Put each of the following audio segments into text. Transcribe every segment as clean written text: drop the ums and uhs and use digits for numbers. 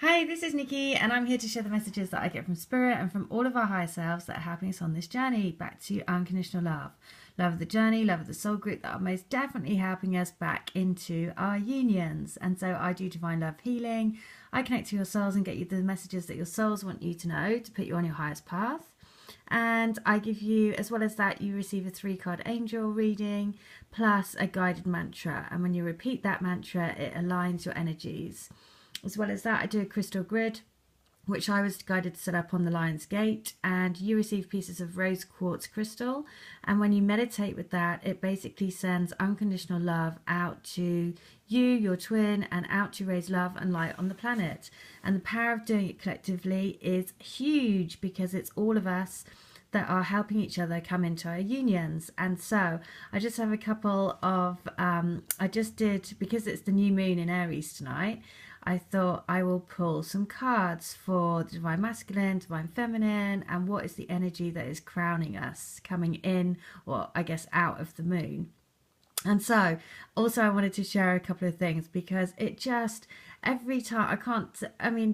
Hi, this is Nikki, and I'm here to share the messages that I get from Spirit and from all of our higher selves that are helping us on this journey back to unconditional love. Love of the journey, love of the soul group that are most definitely helping us back into our unions. And so I do divine love healing. I connect to your souls and get you the messages that your souls want you to know to put you on your highest path. And I give you, as well as that, you receive a 3-card angel reading plus a guided mantra. And when you repeat that mantra, it aligns your energies. As well as that, I do a crystal grid, which I was guided to set up on the Lion's Gate, and you receive pieces of rose quartz crystal. And when you meditate with that, it basically sends unconditional love out to you, your twin, and out to raise love and light on the planet. And the power of doing it collectively is huge because it's all of us that are helping each other come into our unions. And so I just have a couple of, I just did, because it's the new moon in Aries tonight, I thought I will pull some cards for the Divine Masculine, Divine Feminine, and what is the energy that is crowning us, coming in, or I guess out of the moon. And so also I wanted to share a couple of things because it just, every time,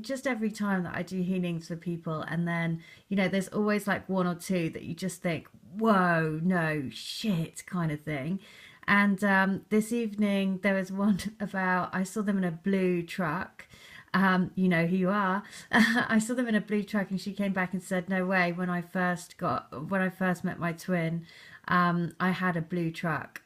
just every time that I do healings for people, and then, you know, there's always like one or two that you just think, whoa, no, shit, kind of thing. And this evening there was one about, I saw them in a blue truck. You know who you are. I saw them in a blue truck, and she came back and said, no way, when I first met my twin, I had a blue truck.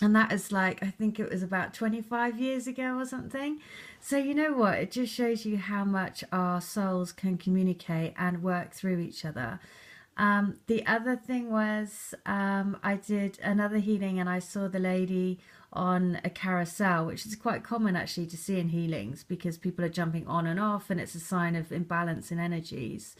And that is like, I think it was about 25 years ago or something. So you know what? It just shows you how much our souls can communicate and work through each other. The other thing was I did another healing, and I saw the lady on a carousel, which is quite common actually to see in healings because people are jumping on and off, and it's a sign of imbalance in energies.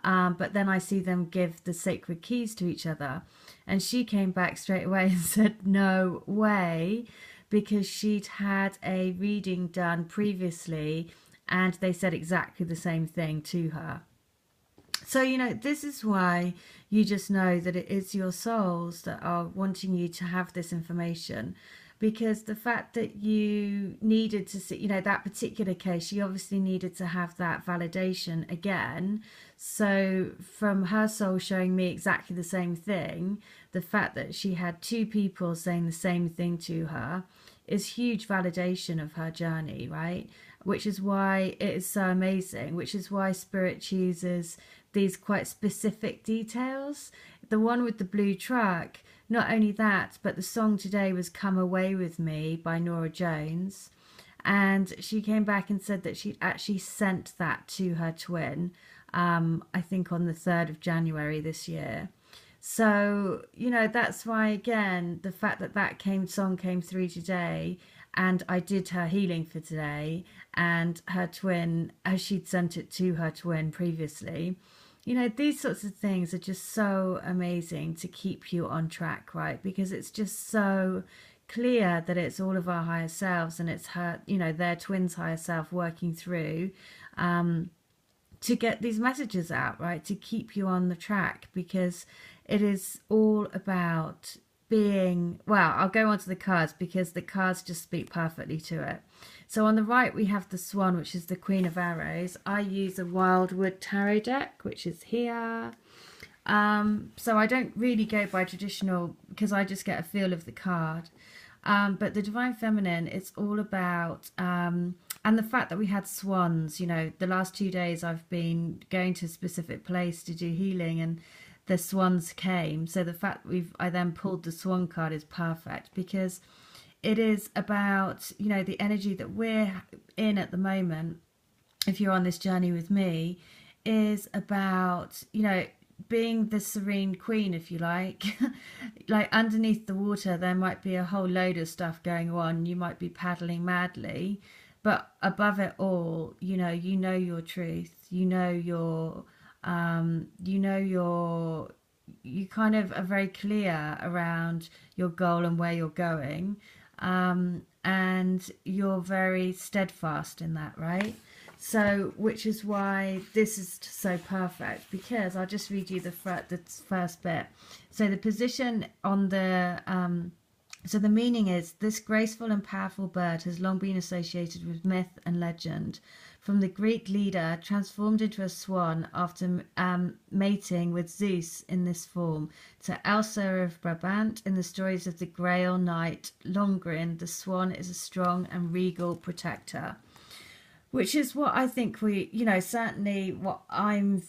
But then I see them give the sacred keys to each other, and she came back straight away and said, no way, because she'd had a reading done previously and they said exactly the same thing to her. So, you know, this is why you just know that it is your souls that are wanting you to have this information. Because the fact that you needed to see, you know, that particular case, she obviously needed to have that validation again. So from her soul showing me exactly the same thing, the fact that she had two people saying the same thing to her is huge validation of her journey, right? Which is why it is so amazing, which is why Spirit chooses these quite specific details. The one with the blue truck, not only that, but the song today was Come Away With Me by Norah Jones. And she came back and said that she'd actually sent that to her twin, I think on the 3rd of January this year. So, you know, that's why, again, the fact that that song came through today, and I did her healing for today, and her twin, as she'd sent it to her twin previously, you know, these sorts of things are just so amazing to keep you on track, right? Because it's just so clear that it's all of our higher selves, and it's her, you know, their twin's higher self working through to get these messages out, right? To keep you on the track, because it is all about being, well, I'll go on to the cards because the cards just speak perfectly to it. So on the right we have the Swan, which is the Queen of Arrows. I use a Wildwood Tarot deck, which is here. So I don't really go by traditional because I just get a feel of the card. But the Divine Feminine, it's all about, and the fact that we had swans, you know, the last 2 days I've been going to a specific place to do healing, and the swans came. So the fact that I then pulled the Swan card is perfect, because it is about, you know, the energy that we're in at the moment, if you're on this journey with me, is about, you know, being the serene queen, if you like. Like underneath the water there might be a whole load of stuff going on, you might be paddling madly, but above it all, you know your truth, you kind of are very clear around your goal and where you're going, and you're very steadfast in that, right? So, which is why this is so perfect, because I'll just read you the first bit. So the position on the So the meaning is, this graceful and powerful bird has long been associated with myth and legend. From the Greek leader, transformed into a swan after mating with Zeus in this form, to Elsa of Brabant in the stories of the Grail Knight Longrin, the swan is a strong and regal protector. Which is what I think we, certainly what I'm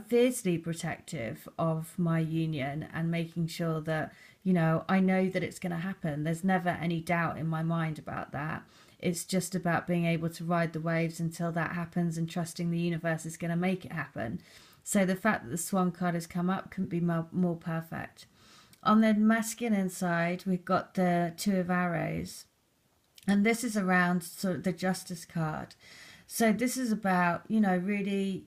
fiercely protective of my union, and making sure that, I know that it's going to happen. There's never any doubt in my mind about that. It's just about being able to ride the waves until that happens, and trusting the universe is going to make it happen. So the fact that the swan card has come up couldn't be more perfect. On the masculine side, we've got the Two of Arrows. And this is around sort of the Justice card. So this is about, really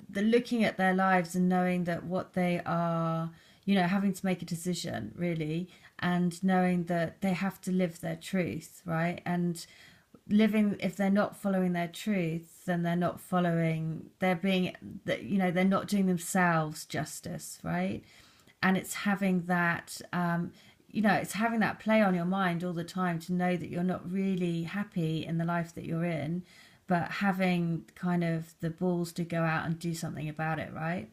the looking at their lives and knowing that what they are, having to make a decision, really, and knowing that they have to live their truth, right? And living, if they're not following their truth, then they're not doing themselves justice, right? And it's having that... it's having that play on your mind all the time to know that you're not really happy in the life that you're in, but having kind of the balls to go out and do something about it, right?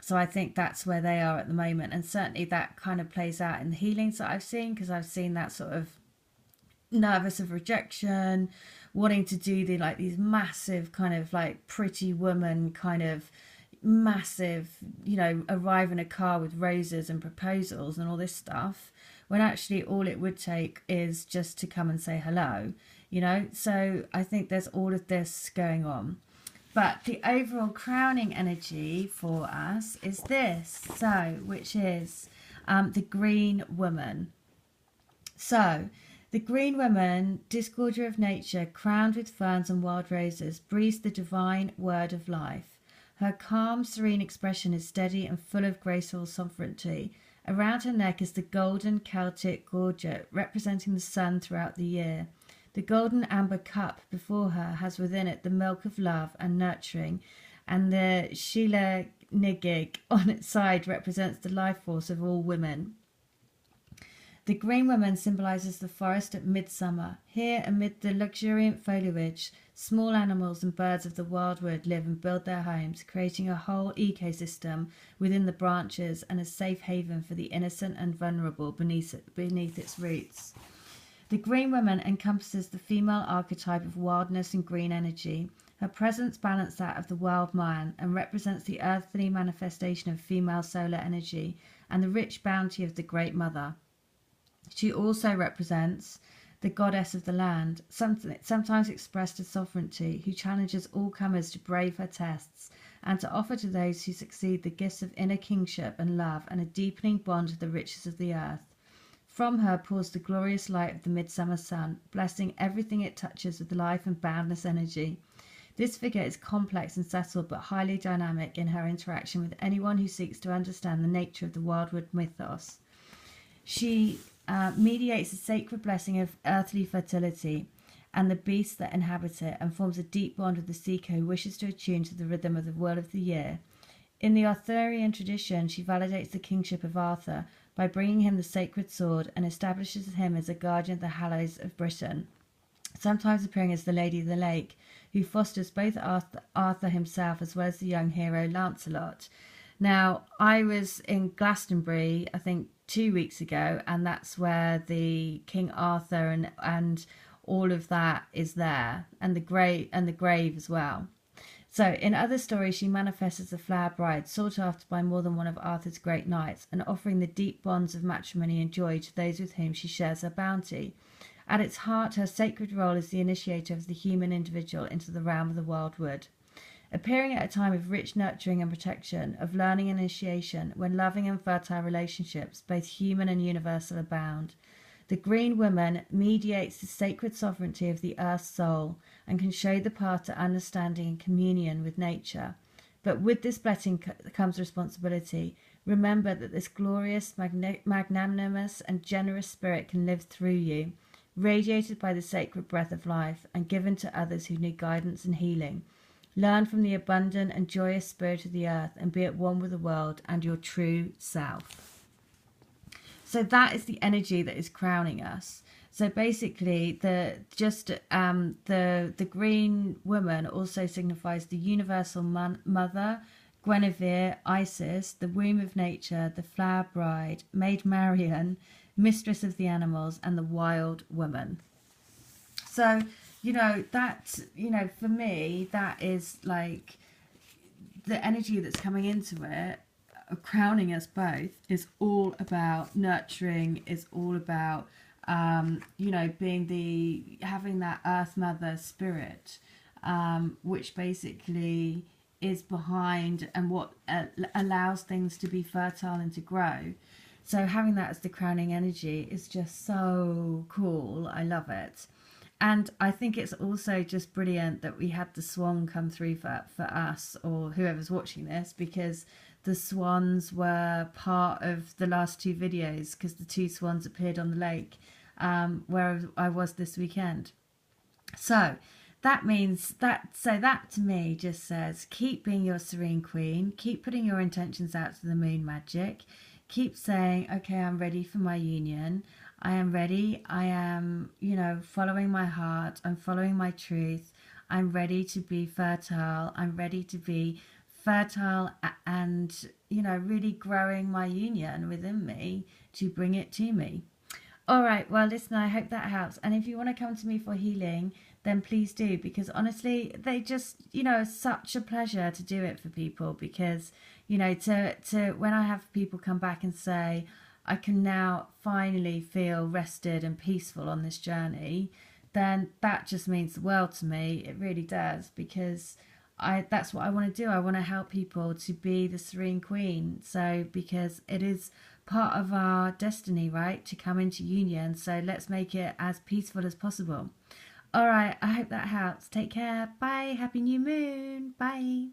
So I think that's where they are at the moment. And certainly that kind of plays out in the healings that I've seen, because I've seen that sort of nervous of rejection, wanting to do these massive kind of like Pretty Woman kind of massive, arrive in a car with roses and proposals and all this stuff, when actually all it would take is just to come and say hello, So I think there's all of this going on. But the overall crowning energy for us is this, which is the Green Woman. So the Green Woman, discorder of nature, crowned with ferns and wild roses, breathes the divine word of life. Her calm, serene expression is steady and full of graceful sovereignty. Around her neck is the golden Celtic gorget, representing the sun throughout the year. The golden amber cup before her has within it the milk of love and nurturing, and the Sheila Nigig on its side represents the life force of all women. The Green Woman symbolises the forest at midsummer. Here, amid the luxuriant foliage, small animals and birds of the wildwood live and build their homes, creating a whole ecosystem within the branches and a safe haven for the innocent and vulnerable beneath its roots. The Green Woman encompasses the female archetype of wildness and green energy. Her presence balances that of the wild man and represents the earthly manifestation of female solar energy and the rich bounty of the Great Mother. She also represents the goddess of the land, sometimes expressed as sovereignty, who challenges all comers to brave her tests and to offer to those who succeed the gifts of inner kingship and love and a deepening bond to the riches of the earth. From her pours the glorious light of the midsummer sun, blessing everything it touches with life and boundless energy. This figure is complex and subtle but highly dynamic in her interaction with anyone who seeks to understand the nature of the wildwood mythos. She mediates the sacred blessing of earthly fertility and the beasts that inhabit it, and forms a deep bond with the seeker who wishes to attune to the rhythm of the wheel of the year. In the Arthurian tradition, she validates the kingship of Arthur by bringing him the sacred sword and establishes him as a guardian of the hallows of Britain, sometimes appearing as the Lady of the Lake, who fosters both Arthur himself as well as the young hero Lancelot. Now, I was in Glastonbury, I think 2 weeks ago, and that's where the King Arthur and all of that is there, and the grave as well. So in other stories, she manifests as a flower bride, sought after by more than one of Arthur's great knights, and offering the deep bonds of matrimony and joy to those with whom she shares her bounty. At its heart, her sacred role is the initiator of the human individual into the realm of the wildwood. Appearing at a time of rich nurturing and protection, of learning and initiation, when loving and fertile relationships, both human and universal, abound. The Green Woman mediates the sacred sovereignty of the earth's soul and can show the path to understanding and communion with nature. But with this blessing comes responsibility. Remember that this glorious, magnanimous and generous spirit can live through you, radiated by the sacred breath of life and given to others who need guidance and healing. Learn from the abundant and joyous spirit of the earth and be at one with the world and your true self. So that is the energy that is crowning us. So basically, the green woman also signifies the universal mother, Guinevere, Isis, the womb of nature, the flower bride, Maid Marian, mistress of the animals, and the wild woman. So, for me, that is like the energy that's coming into it, crowning us both, is all about nurturing, is all about, having that earth mother spirit, which basically is behind and what allows things to be fertile and to grow. So having that as the crowning energy is just so cool. I love it. And I think it's also just brilliant that we had the swan come through for us, or whoever's watching this, because the swans were part of the last two videos, because the two swans appeared on the lake where I was this weekend. So that means that to me just says, keep being your serene queen, keep putting your intentions out to the moon magic, keep saying, okay, I'm ready for my union. I am ready. I am, following my heart. I'm following my truth. I'm ready to be fertile. I'm ready to be fertile and, really growing my union within me to bring it to me. All right. Well, listen, I hope that helps. And if you want to come to me for healing, then please do, because honestly, they just, it's such a pleasure to do it for people, because, to when I have people come back and say, I can now finally feel rested and peaceful on this journey, then that just means the world to me. It really does, because that's what I want to do. I want to help people to be the serene queen. So, because it is part of our destiny, right, to come into union. So let's make it as peaceful as possible. All right, I hope that helps. Take care. Bye. Happy new moon. Bye.